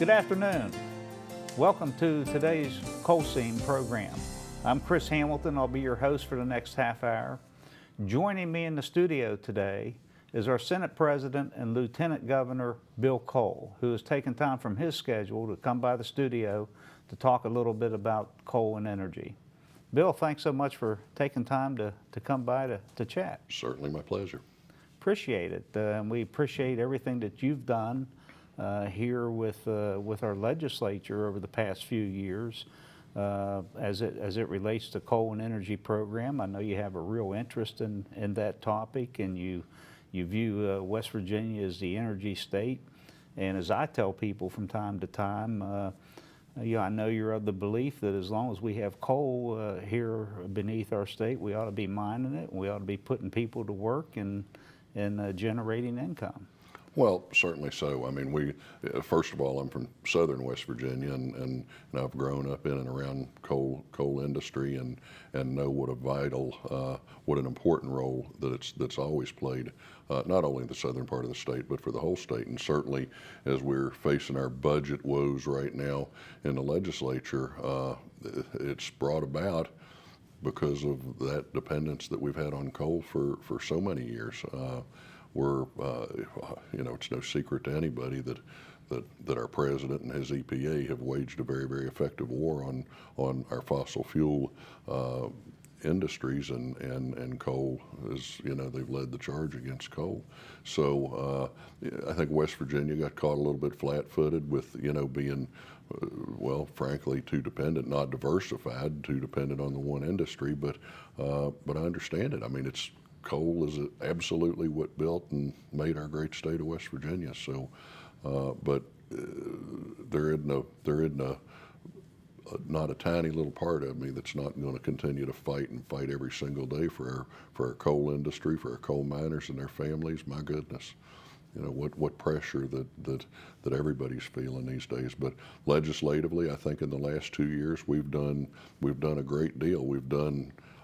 Good afternoon. Welcome to today's Coal Seam program. I'm Chris Hamilton. I'll be your host for the next half hour. Joining me in the studio today is our Senate President and Lieutenant Governor Bill Cole, who has taken time from his schedule to come by the studio to talk a little bit about coal and energy. Bill, thanks so much for taking time to come by to chat. Certainly my pleasure. Appreciate it. And we appreciate everything that you've done here with our legislature over the past few years as it relates to coal and energy program. I know you have a real interest in that topic, and you view West Virginia as the energy state. And as I tell people from time to time, I know you're of the belief that as long as we have coal here beneath our state, we ought to be mining it. We ought to be putting people to work and generating income. Well, certainly so. I mean, first of all, I'm from southern West Virginia, and I've grown up in and around coal industry, and know what a vital, what an important role that's always played, not only in the southern part of the state, but for the whole state. And certainly, as we're facing our budget woes right now in the legislature, it's brought about because of that dependence that we've had on coal for so many years. It's no secret to anybody that our president and his EPA have waged a very, very effective war on our fossil fuel industries, and coal is, they've led the charge against coal. So I think West Virginia got caught a little bit flat-footed with, being, well, frankly, too dependent, not diversified, too dependent on the one industry, but I understand it. I mean, coal is absolutely what built and made our great state of West Virginia. So, but there isn't not a tiny little part of me that's not going to continue to fight every single day for our coal industry, for our coal miners and their families. My goodness, what pressure that everybody's feeling these days. But legislatively, I think in the last 2 years we've done a great deal.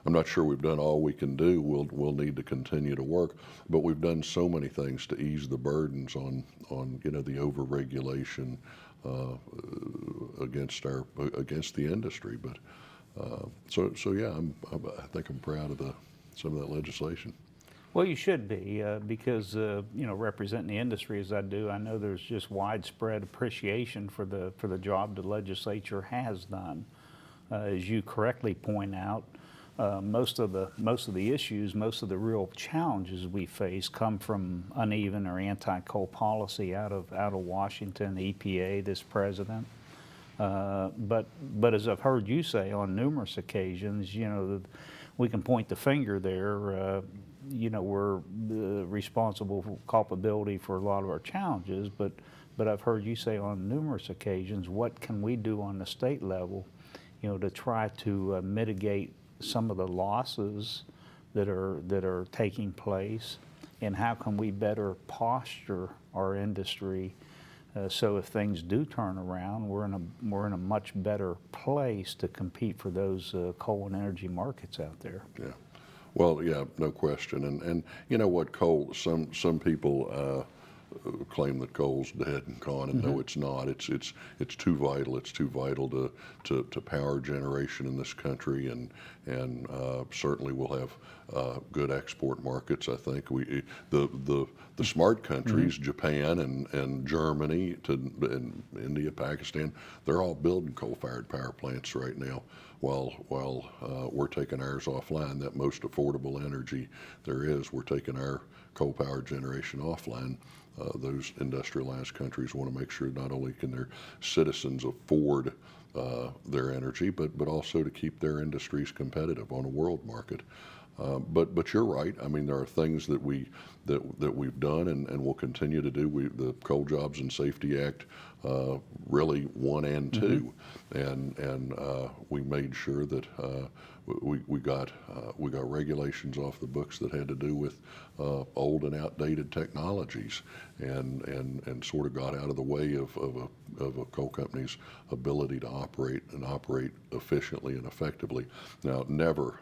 I'm not sure we've done all we can do. We'll need to continue to work, but we've done so many things to ease the burdens on the overregulation against the industry. But so yeah, I think I'm proud of some of that legislation. Well, you should be, because representing the industry as I do, I know there's just widespread appreciation for the job the legislature has done. As you correctly point out, most of the issues, most of the real challenges we face come from uneven or anti-coal policy out of Washington, the EPA, this president. But as I've heard you say on numerous occasions, we can point the finger there. We're responsible for culpability for a lot of our challenges, but I've heard you say on numerous occasions, what can we do on the state level, to try to mitigate some of the losses that are taking place, and how can we better posture our industry so if things do turn around, we're in a much better place to compete for those coal and energy markets out there. Yeah, well, yeah, no question. And what coal? Some people claim that coal's dead and gone, and no, it's not. It's too vital. It's too vital to power generation in this country, and certainly we'll have good export markets. I think the smart countries, Japan and Germany, and India, Pakistan, they're all building coal-fired power plants right now. While we're taking ours offline, that most affordable energy there is, we're taking our coal power generation offline. Those industrialized countries want to make sure not only can their citizens afford their energy, but also to keep their industries competitive on a world market. But you're right. I mean, there are things that we've done and will continue to do. The Coal Jobs and Safety Act, really 1 and 2, and we made sure that we got regulations off the books that had to do with old and outdated technologies, and sort of got out of the way of a coal company's ability to operate efficiently and effectively. Now, never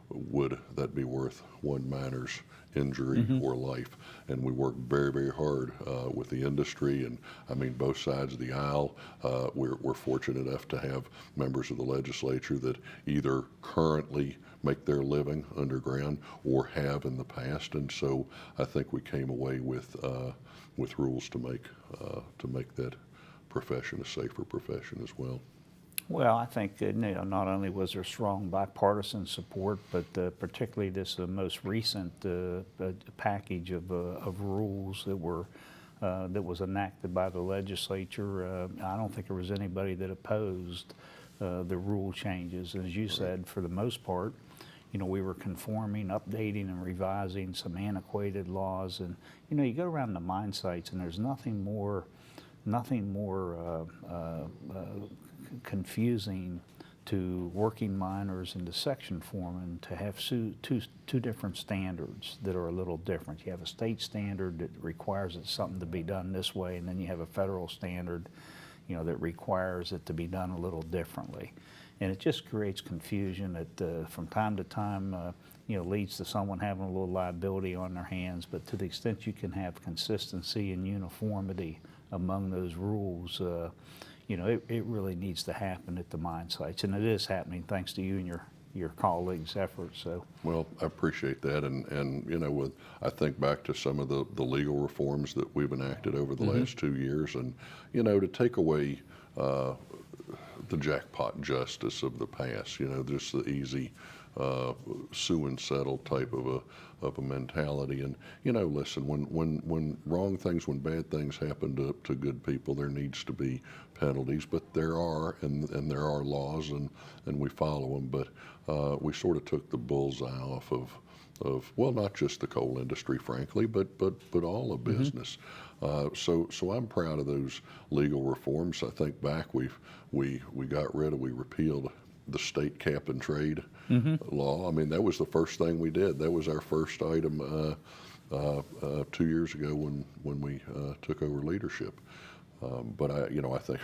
would that be worth one miner's injury or life? And we work very, very hard with the industry, and I mean both sides of the aisle. We're fortunate enough to have members of the legislature that either currently make their living underground or have in the past, and so I think we came away with rules to make that profession a safer profession as well. Well, I think not only was there strong bipartisan support, but particularly this most recent package of rules that was enacted by the legislature. I don't think there was anybody that opposed the rule changes. As you said, for the most part, we were conforming, updating, and revising some antiquated laws. And you go around the mine sites, and there's nothing more confusing to working miners and to section foremen to have two different standards that are a little different. You have a state standard that requires it something to be done this way, and then you have a federal standard, that requires it to be done a little differently. And it just creates confusion that from time to time, leads to someone having a little liability on their hands. But to the extent you can have consistency and uniformity among those rules, it really needs to happen at the mine sites, and it is happening thanks to you and your colleagues' efforts. So, well, I appreciate that, and I think back to some of the legal reforms that we've enacted over the last 2 years, and to take away the jackpot justice of the past, just the easy sue and settle type of a mentality. And listen, when wrong things, when bad things happen to good people, there needs to be penalties. But there are, and there are laws, and we follow them. But we sort of took the bullseye off of well, not just the coal industry, frankly, but all of business. So I'm proud of those legal reforms. I think back we repealed the state cap and trade law. I mean, that was the first thing we did. That was our first item 2 years ago when we took over leadership. But I think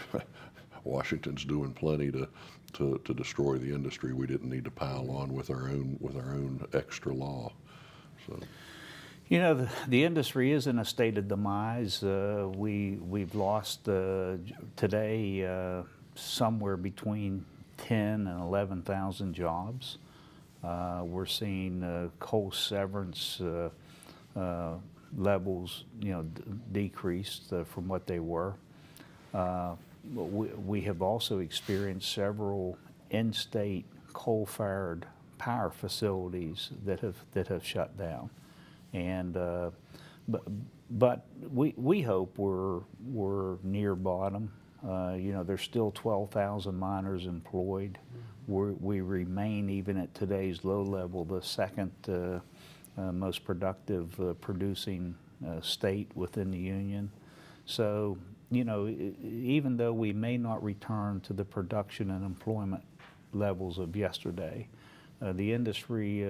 Washington's doing plenty to destroy the industry. We didn't need to pile on with our own extra law. So. The industry is in a state of demise. We've lost today somewhere between 10 and 11,000 jobs. We're seeing coal severance levels, decreased from what they were. We have also experienced several in-state coal-fired power facilities that have shut down, and but we hope we're near bottom. There's still 12,000 miners employed. We remain, even at today's low level, the second most productive producing state within the union. So, even though we may not return to the production and employment levels of yesterday, the industry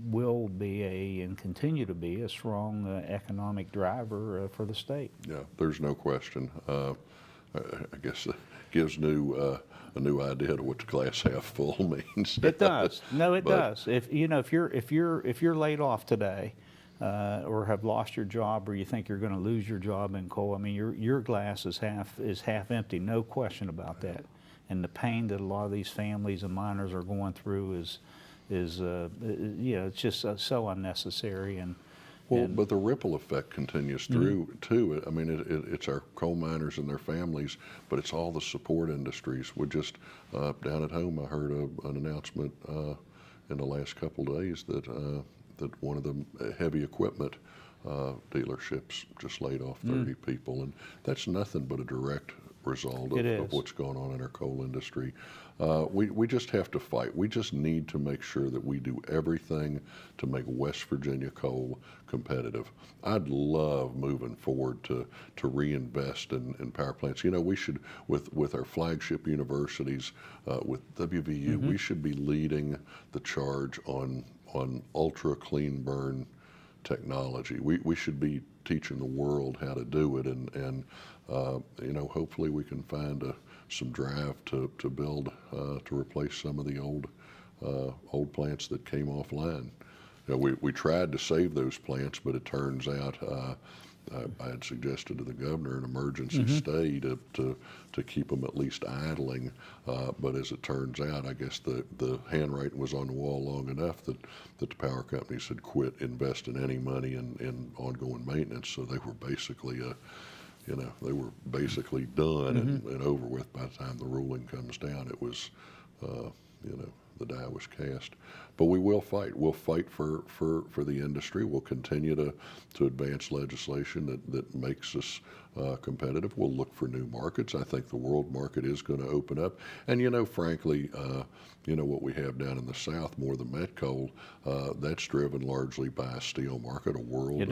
will be and continue to be a strong economic driver for the state. Yeah, there's no question. I guess it gives a new idea to what the glass half full means. It does. No, it does. If you're laid off today, or have lost your job, or you think you're going to lose your job in coal, I mean, your glass is half empty. No question about that. And the pain that a lot of these families and miners are going through is it's just so unnecessary. But the ripple effect continues through too. I mean, it's our coal miners and their families, but it's all the support industries. We just down at home, I heard an announcement in the last couple of days that one of the heavy equipment dealerships just laid off 30 people, and that's nothing but a direct result of what's going on in our coal industry. We just have to fight. We just need to make sure that we do everything to make West Virginia coal competitive. I'd love moving forward to reinvest in power plants. We should, with our flagship universities, with WVU, we should be leading the charge on ultra clean burn technology. We should be teaching the world how to do it, and hopefully we can find some drive to build to replace some of the old old plants that came offline. You know, we tried to save those plants, but it turns out I had suggested to the governor an emergency stay to keep them at least idling. But as it turns out, I guess the handwriting was on the wall long enough that the power companies had quit investing any money in ongoing maintenance. So they were basically they were basically done and over with by the time the ruling comes down. It was, the die was cast. But we will fight. We'll fight for the industry. We'll continue to advance legislation that makes us competitive. We'll look for new markets. I think the world market is going to open up. And, frankly, what we have down in the South, more than met coal, that's driven largely by a steel market, a world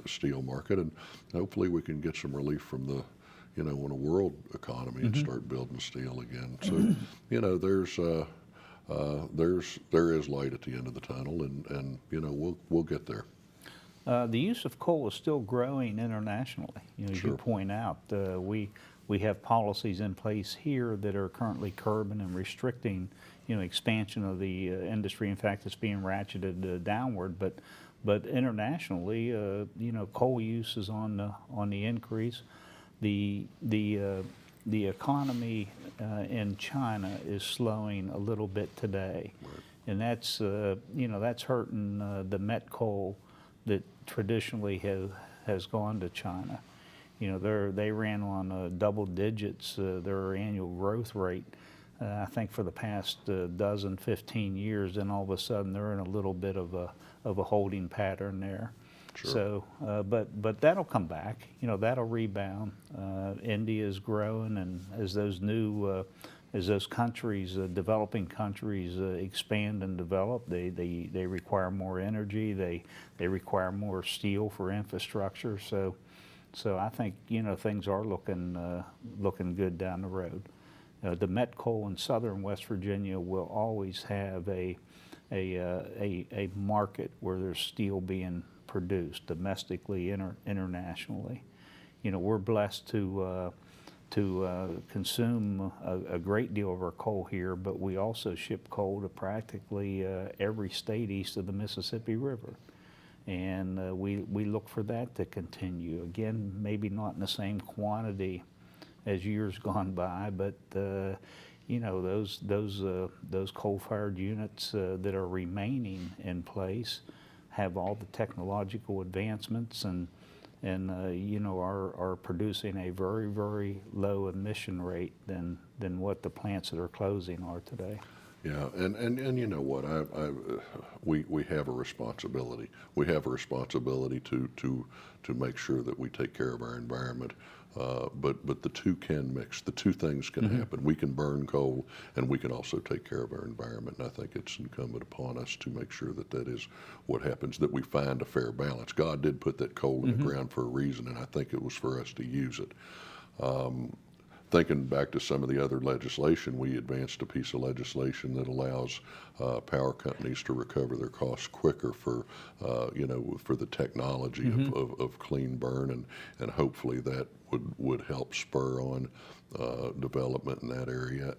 steel market. And hopefully we can get some relief from the in a world economy and start building steel again. So, there is light at the end of the tunnel, and we'll get there. The use of coal is still growing internationally. As you point out, we have policies in place here that are currently curbing and restricting, expansion of the industry. In fact, it's being ratcheted downward. But internationally, coal use is on the increase. The economy in China is slowing a little bit today, and that's that's hurting the met coal that traditionally has gone to China. They ran on double digits their annual growth rate. I think for the past 15 years, and all of a sudden they're in a little bit of a holding pattern there. Sure. So, but that'll come back. That'll rebound. India is growing, and as those countries, developing countries, expand and develop, they require more energy. They require more steel for infrastructure. So I think things are looking good down the road. The met coal in southern West Virginia will always have a market where there's steel being produced domestically, internationally. We're blessed to consume a great deal of our coal here, but we also ship coal to practically every state east of the Mississippi River. And we look for that to continue. Again, maybe not in the same quantity as years gone by, but those coal-fired units that are remaining in place have all the technological advancements and are producing a very, very low emission rate than what the plants that are closing are today. Yeah, and you know what? We have a responsibility. We have a responsibility to make sure that we take care of our environment. But the two can mix. The two things can happen. We can burn coal, and we can also take care of our environment. And I think it's incumbent upon us to make sure that is what happens, that we find a fair balance. God did put that coal in the ground for a reason, and I think it was for us to use it. Thinking back to some of the other legislation, we advanced a piece of legislation that allows power companies to recover their costs quicker for the technology of clean burn, and hopefully that would help spur on development in that area.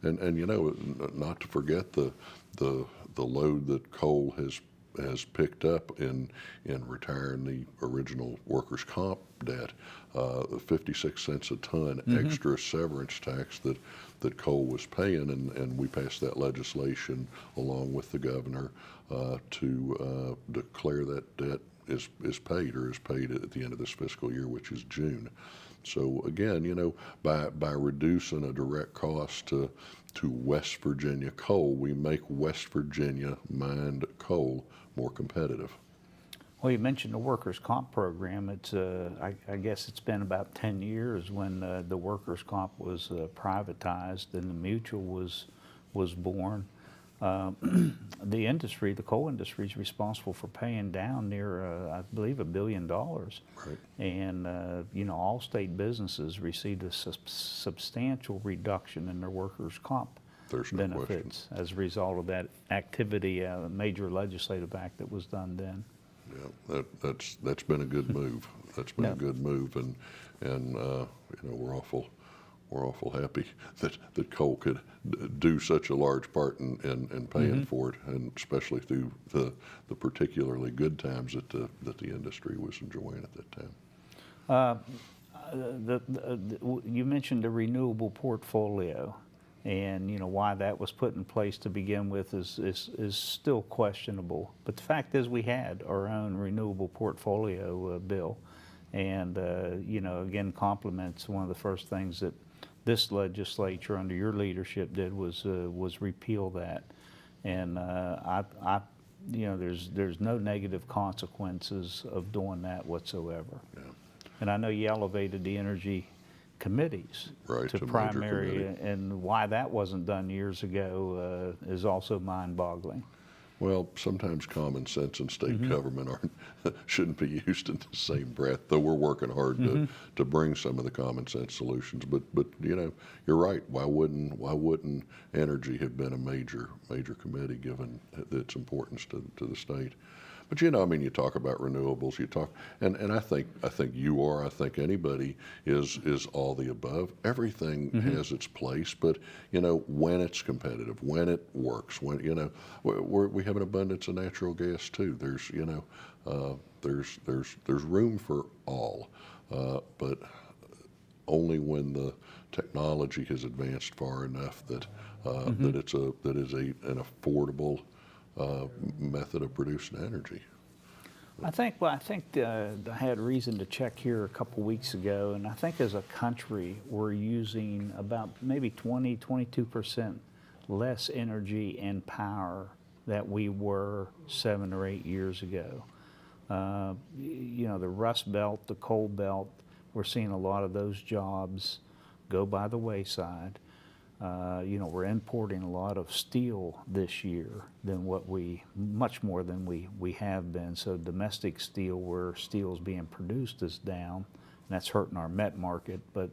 And not to forget the load that coal has picked up in retiring the original workers' comp debt, 56 cents a ton extra severance tax that coal was paying, and we passed that legislation along with the governor to declare that debt is paid at the end of this fiscal year, which is June. So again, by reducing a direct cost to West Virginia coal, we make West Virginia mined coal more competitive. Well, you mentioned the workers' comp program. It's I guess it's been about 10 years when the workers' comp was privatized and the mutual was born. The industry, the coal industry, is responsible for paying down near, I believe, $1 billion. Right. And all state businesses received a substantial reduction in their workers' comp There's no benefits as a result of that activity, a major legislative act that was done then. Yeah, that's been a good move. That's been a good move, and we're we're awful happy that coal could do such a large part in paying for it, and especially through the particularly good times that the industry was enjoying at that time. You mentioned the renewable portfolio, and why that was put in place to begin with is still questionable. But the fact is, we had our own renewable portfolio bill, and again, complements one of the first things that this legislature under your leadership did was repeal that, and there's no negative consequences of doing that whatsoever. Yeah. And I know you elevated the energy committees Right, to to major primary, committee. and why that wasn't done years ago is also mind-boggling. Well, sometimes common sense and state government shouldn't be used in the same breath, though we're working hard to bring some of the common sense solutions. But you're right. Why wouldn't energy have been a major committee given its importance to the state? But you talk about renewables, and I think I think anybody is all the above. Everything has its place, but when it's competitive, when it works, when we have an abundance of natural gas too. There's room for all, but only when the technology has advanced far enough that that is an affordable method of producing energy. I think I had reason to check here a couple weeks ago, and I think as a country we're using about maybe 22% less energy and power that we were 7 or 8 years ago. The Rust Belt, the Coal Belt, we're seeing a lot of those jobs go by the wayside. We're importing a lot of steel this year much more than we have been. So domestic steel, where steel is being produced, is down, and that's hurting our met market. But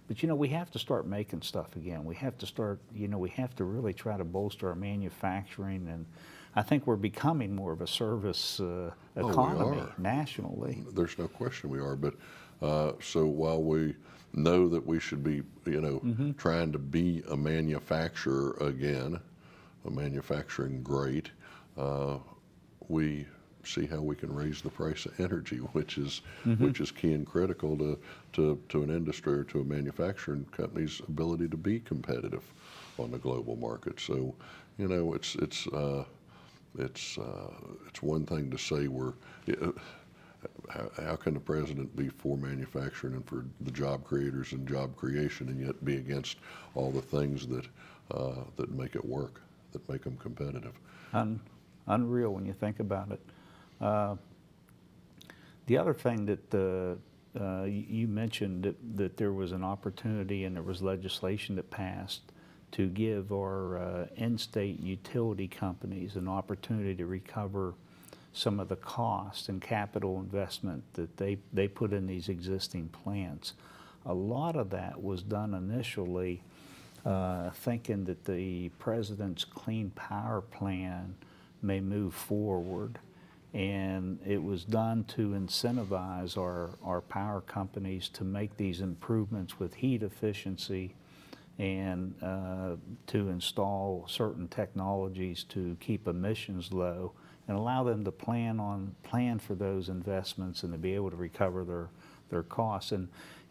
we have to start making stuff again. We have to start, we have to really try to bolster our manufacturing, and I think we're becoming more of a service economy nationally. There's no question we are, but so while we know that we should be, trying to be a manufacturer again, a manufacturing great, we see how we can raise the price of energy, which is key and critical to an industry or to a manufacturing company's ability to be competitive on the global market. So, it's one thing to say how can the president be for manufacturing and for the job creators and job creation, and yet be against all the things that make it work, that make them competitive? Unreal when you think about it. The other thing that you mentioned that there was an opportunity and there was legislation that passed to give our in-state utility companies an opportunity to recover some of the cost and capital investment that they put in these existing plants. A lot of that was done initially thinking that the president's Clean Power Plan may move forward, and it was done to incentivize our power companies to make these improvements with heat efficiency and to install certain technologies to keep emissions low and allow them to plan for those investments and to be able to recover their costs.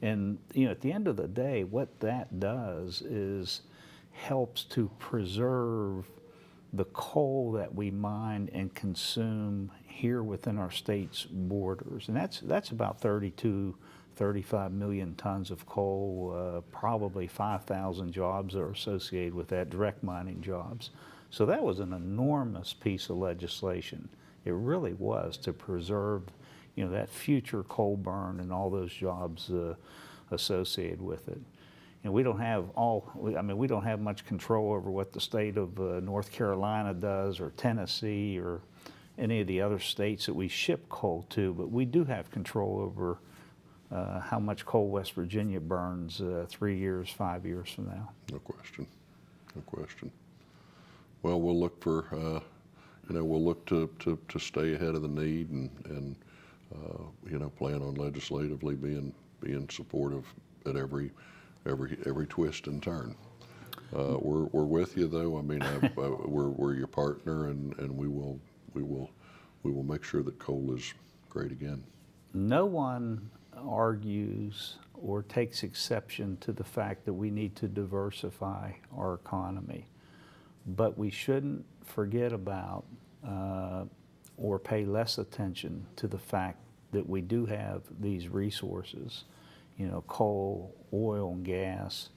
And at the end of the day, what that does is helps to preserve the coal that we mine and consume here within our state's borders. And that's about 35 million tons of coal, probably 5,000 jobs are associated with that, direct mining jobs. So that was an enormous piece of legislation. It really was, to preserve, that future coal burn and all those jobs associated with it. We don't have we don't have much control over what the state of North Carolina does, or Tennessee, or any of the other states that we ship coal to, but we do have control over how much coal West Virginia burns 3 years, 5 years from now. No question. Well, we'll look for, we'll look to stay ahead of the need and plan on legislatively being supportive at every every twist and turn. We're with you though. I mean, we're your partner, and we will make sure that coal is great again. No one argues or takes exception to the fact that we need to diversify our economy, but we shouldn't forget about or pay less attention to the fact that we do have these resources, coal, oil, and gas.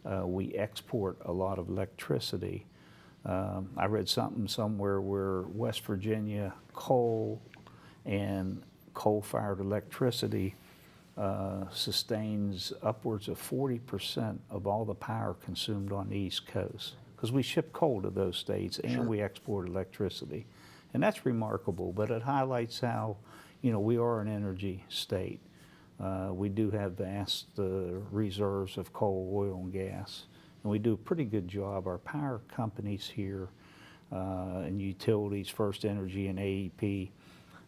We export a lot of electricity. I read something somewhere where West Virginia coal and coal-fired electricity sustains upwards of 40% of all the power consumed on the East Coast, because we ship coal to those states and Sure. we export electricity. And that's remarkable, but it highlights how, we are an energy state. We do have vast reserves of coal, oil, and gas, and we do a pretty good job. Our power companies here and utilities, First Energy and AEP,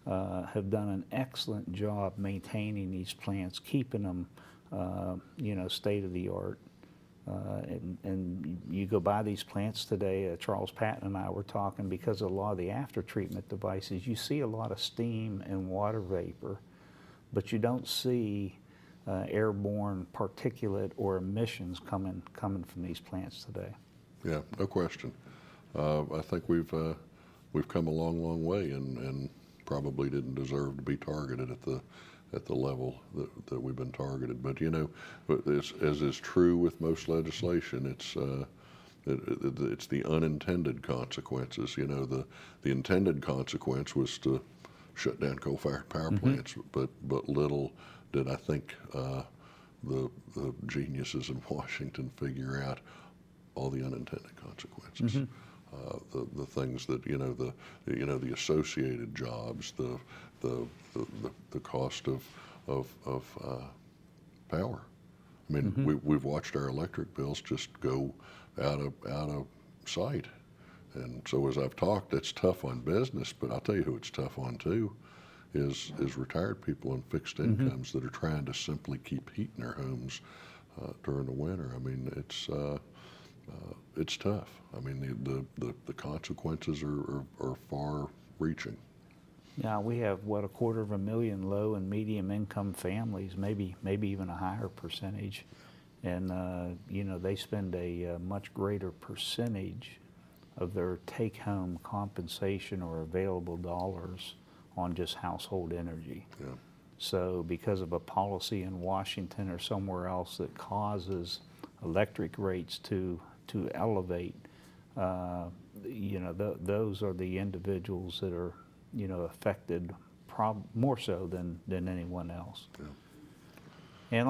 have done an excellent job maintaining these plants, keeping them, state of the art. And you go by these plants today, Charles Patton and I were talking, because of a lot of the after treatment devices, you see a lot of steam and water vapor, but you don't see airborne particulate or emissions coming from these plants today. Yeah, no question. I think we've come a long way, and probably didn't deserve to be targeted at the level that we've been targeted. But as is true with most legislation, it's the unintended consequences. The intended consequence was to shut down coal-fired power plants, but little did I think the geniuses in Washington figure out all the unintended consequences. The things that the associated jobs, the cost of power. I mean, we've watched our electric bills just go out of sight, and so as I've talked, it's tough on business. But I'll tell you who it's tough on too, is retired people on fixed incomes that are trying to simply keep heat in their homes during the winter. I mean, it's tough. I mean, the consequences are far-reaching. Now, we have, what, 250,000 low and medium income families, maybe even a higher percentage. And, they spend a much greater percentage of their take-home compensation or available dollars on just household energy. Yeah. So because of a policy in Washington or somewhere else that causes electric rates to elevate, those are the individuals that are, affected more so than anyone else. Yeah. And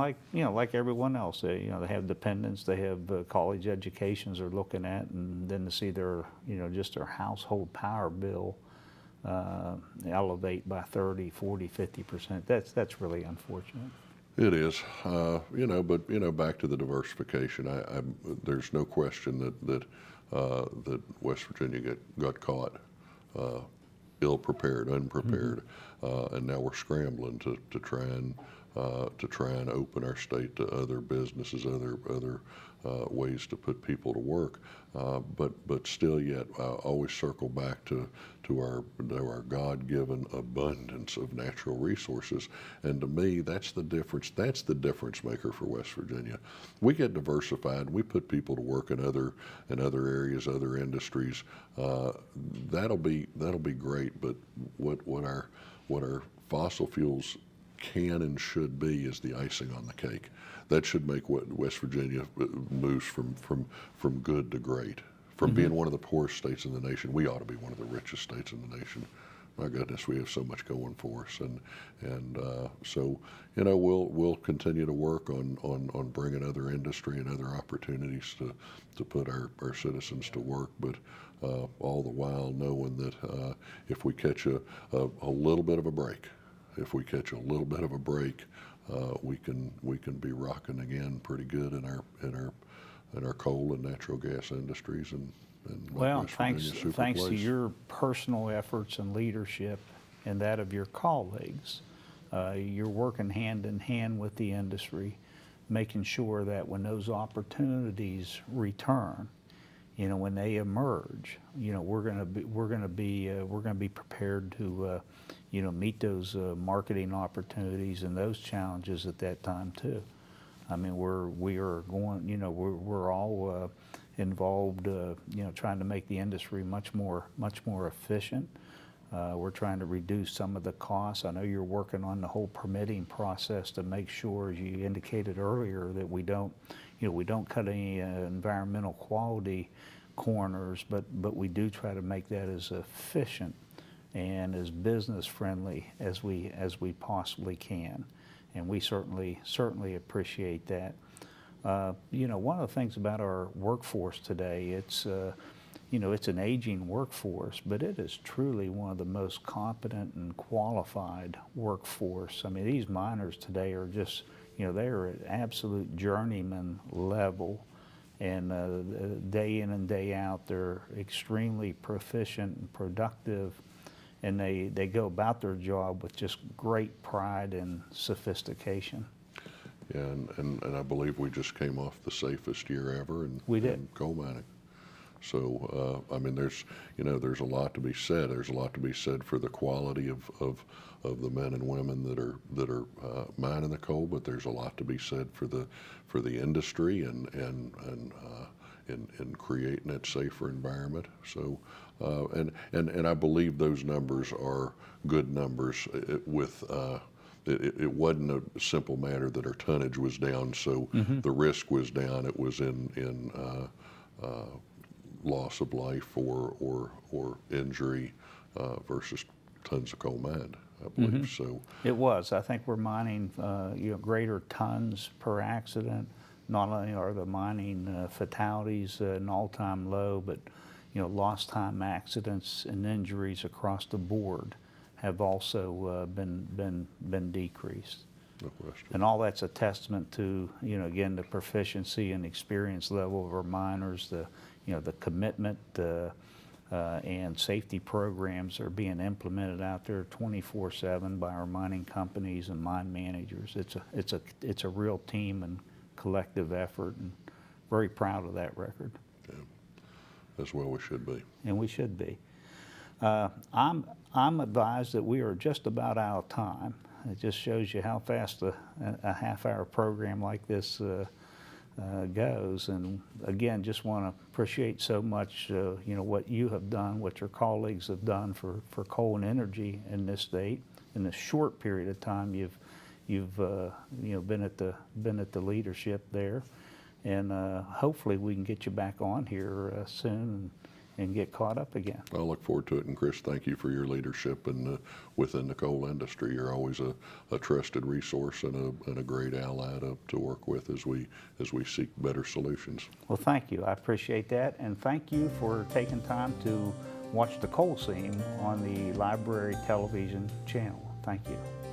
like everyone else, they have dependents, they have college educations they're looking at, and then to see their, just their household power bill elevate by 30, 40, 50%. That's really unfortunate. It is, but back to the diversification. There's no question that West Virginia got caught ill-prepared, unprepared, and now we're scrambling to try and open our state to other businesses, other ways to put people to work. But still, yet I always circle back to our God-given abundance of natural resources, and to me, that's the difference. That's the difference maker for West Virginia. We get diversified. We put people to work in other areas, other industries. That'll be great. But what our fossil fuels can and should be is the icing on the cake. That should make what West Virginia moves from good to great. From being one of the poorest states in the nation, we ought to be one of the richest states in the nation. My goodness, we have so much going for us, and so we'll continue to work on bringing other industry and other opportunities to put our citizens to work, but all the while knowing that if we catch a little bit of a break, we can be rocking again pretty good in our coal and natural gas industries, and Well, West Virginia's a super thanks to place. your personal efforts and leadership and that of your colleagues, you're working hand in hand with the industry. making sure that when those opportunities return, when they emerge, we're going to be prepared to, meet those marketing opportunities and those challenges at that time too. I mean, we are going, we're all involved, trying to make the industry much more efficient. We're trying to reduce some of the costs. I know you're working on the whole permitting process to make sure, as you indicated earlier, that we don't cut any environmental quality corners, but we do try to make that as efficient and as business friendly as we possibly can, and we certainly appreciate that. One of the things about our workforce today, it's an aging workforce, but it is truly one of the most competent and qualified workforce. I mean, these miners today are just, they are at absolute journeyman level, and day in and day out, they're extremely proficient and productive, and they go about their job with just great pride and sophistication. Yeah, and I believe we just came off the safest year ever in coal mining. So, I mean, there's a lot to be said. There's a lot to be said for the quality of the men and women that are mining the coal, but there's a lot to be said for the industry and in creating that safer environment. So, and I believe those numbers are good numbers. It wasn't a simple matter that our tonnage was down, so the risk was down. It was in loss of life or injury versus tons of coal mined, I believe. So it was. I think we're mining greater tons per accident. Not only are the mining fatalities an all-time low, but lost time accidents and injuries across the board have also been decreased. No question. And all that's a testament to, again, the proficiency and experience level of our miners, the commitment and safety programs are being implemented out there 24/7 by our mining companies and mine managers. It's a real team and collective effort, and very proud of that record. Yeah, as well we should be. And we should be. I'm advised that we are just about out of time. It just shows you how fast a half-hour program like this goes. And again, just want to appreciate so much, what you have done, what your colleagues have done for coal and energy in this state. In a short period of time, you've been at the leadership there, and hopefully we can get you back on here soon and get caught up again. I look forward to it, and Chris, thank you for your leadership within the coal industry. You're always a trusted resource and a great ally to work with as we seek better solutions. Well, thank you. I appreciate that, and thank you for taking time to watch the Coal Seam on the Library Television channel. Thank you.